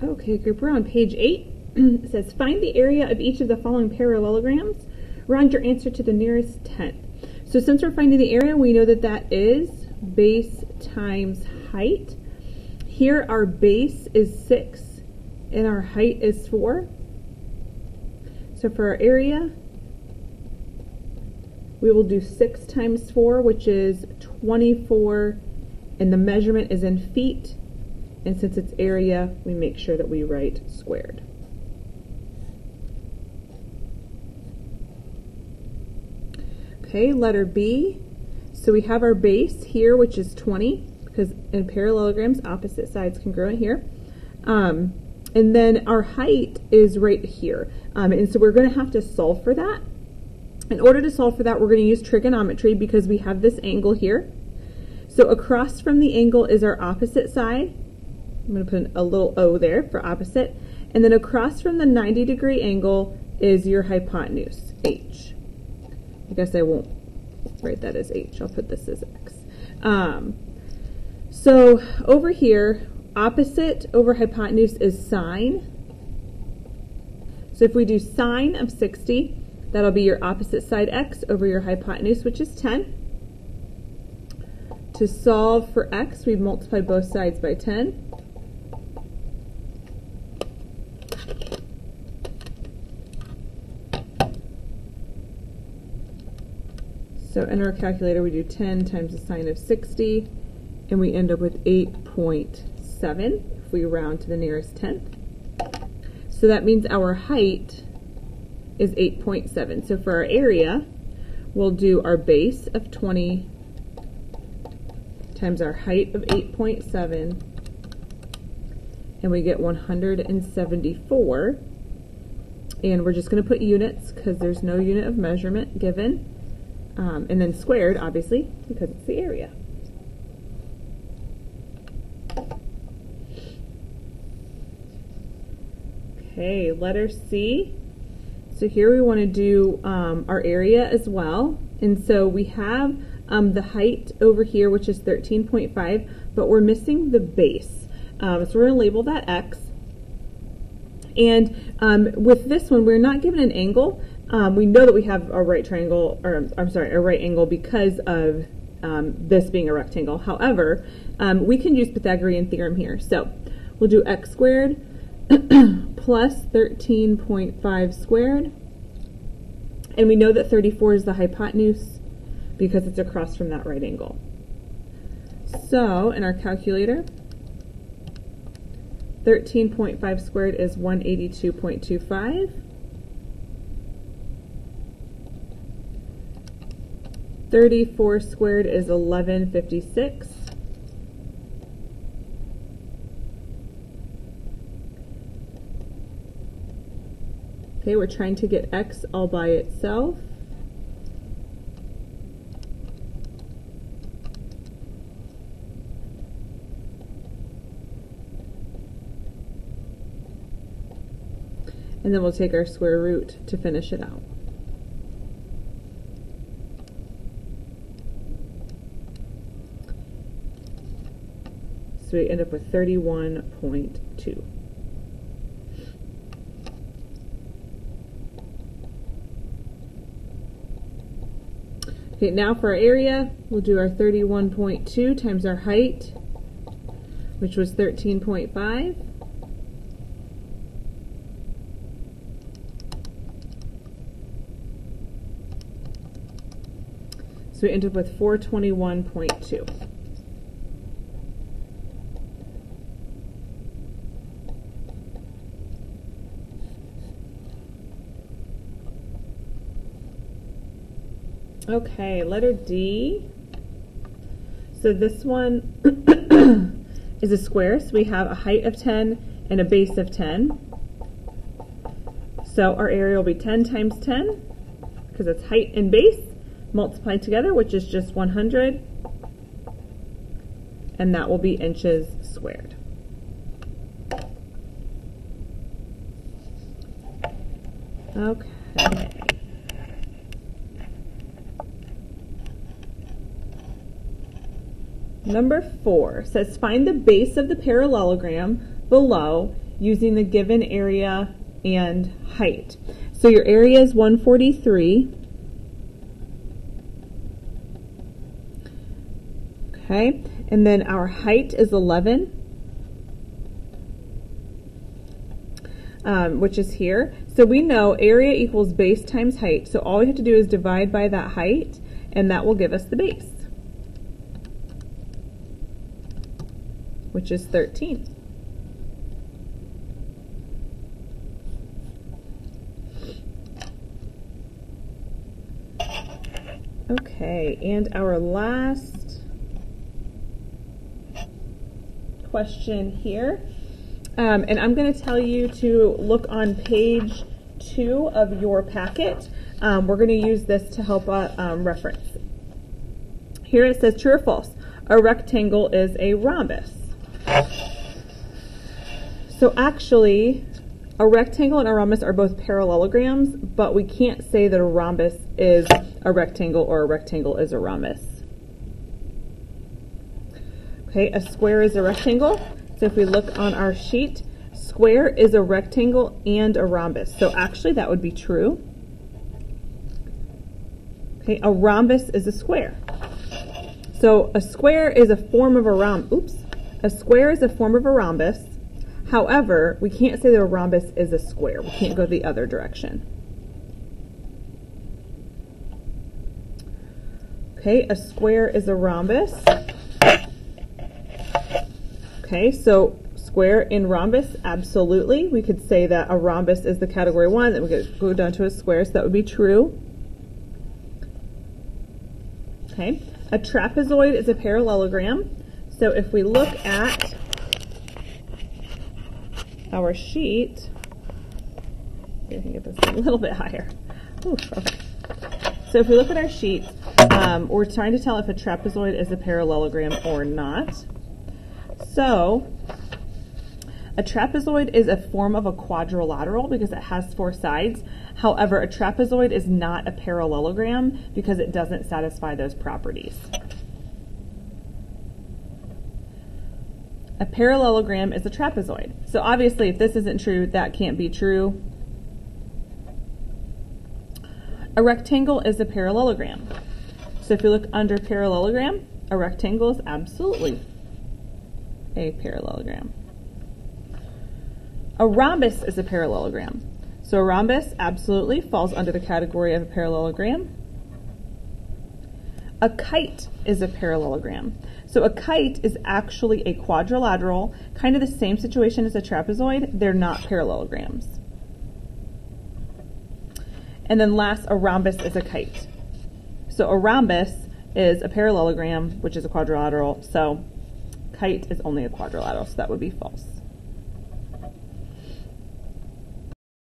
Okay, group, we're on page 8. It says, find the area of each of the following parallelograms. Round your answer to the nearest tenth. So since we're finding the area, we know that that is base times height. Here our base is 6 and our height is 4. So for our area, we will do 6 times 4, which is 24, and the measurement is in feet. And since it's area, we make sure that we write squared. Okay, letter B. So we have our base here, which is 20, because in parallelograms, opposite sides congruent here. And then our height is right here. And so we're going to have to solve for that. In order to solve for that, we're going to use trigonometry because we have this angle here. So across from the angle is our opposite side. I'm going to put a little O there for opposite. And then across from the 90-degree angle is your hypotenuse, H. I guess I won't write that as H. I'll put this as X. So over here, opposite over hypotenuse is sine. So if we do sine of 60, that'll be your opposite side X over your hypotenuse, which is 10. To solve for X, we multiply both sides by 10. So in our calculator, we do 10 times the sine of 60, and we end up with 8.7 if we round to the nearest tenth. So that means our height is 8.7. So for our area, we'll do our base of 20 times our height of 8.7, and we get 174. And we're just going to put units because there's no unit of measurement given. And then squared, obviously, because it's the area. Okay, letter C. So here we want to do our area as well. And so we have the height over here, which is 13.5, but we're missing the base. So we're going to label that X. And with this one, we're not given an angle. We know that we have a right triangle, or I'm sorry, a right angle because of this being a rectangle. However, we can use Pythagorean Theorem here. So we'll do X squared plus 13.5 squared. And we know that 34 is the hypotenuse because it's across from that right angle. So in our calculator, 13.5 squared is 182.25. 34 squared is 1156. Okay, we're trying to get X all by itself. And then we'll take our square root to finish it out. So we end up with 31.2. Okay, now for our area, we'll do our 31.2 times our height, which was 13.5. So we end up with 421.2. Okay, letter D. So this one is a square. So we have a height of 10 and a base of 10. So our area will be 10 times 10, because it's height and base, multiplied together, which is just 100. And that will be inches squared. Okay. Number 4 says find the base of the parallelogram below using the given area and height. So your area is 143. Okay, and then our height is 11, which is here. So we know area equals base times height. So all we have to do is divide by that height, and that will give us the base, which is 13. Okay, and our last question here. And I'm going to tell you to look on page 2 of your packet. We're going to use this to help reference. Here it says, true or false, a rectangle is a rhombus. So actually, a rectangle and a rhombus are both parallelograms, but we can't say that a rhombus is a rectangle or a rectangle is a rhombus. Okay, a square is a rectangle. So if we look on our sheet, square is a rectangle and a rhombus. So actually that would be true. Okay, a rhombus is a square. So a square is a form of a a square is a form of a rhombus. However, we can't say that a rhombus is a square. We can't go the other direction. Okay, a square is a rhombus. Okay, so square in rhombus, absolutely. We could say that a rhombus is the category 1, then we could go down to a square, so that would be true. Okay, a trapezoid is a parallelogram. So if we look at our sheet, I can get this a little bit higher. Ooh, okay. So if we look at our sheet, we're trying to tell if a trapezoid is a parallelogram or not. So a trapezoid is a form of a quadrilateral because it has 4 sides. However, a trapezoid is not a parallelogram because it doesn't satisfy those properties. A parallelogram is a trapezoid. So obviously if this isn't true, that can't be true. A rectangle is a parallelogram. So if you look under parallelogram, a rectangle is absolutely a parallelogram. A rhombus is a parallelogram. So a rhombus absolutely falls under the category of a parallelogram. A kite is a parallelogram. So a kite is actually a quadrilateral, kind of the same situation as a trapezoid. They're not parallelograms. And then last, a rhombus is a kite. So a rhombus is a parallelogram, which is a quadrilateral. So kite is only a quadrilateral, so that would be false.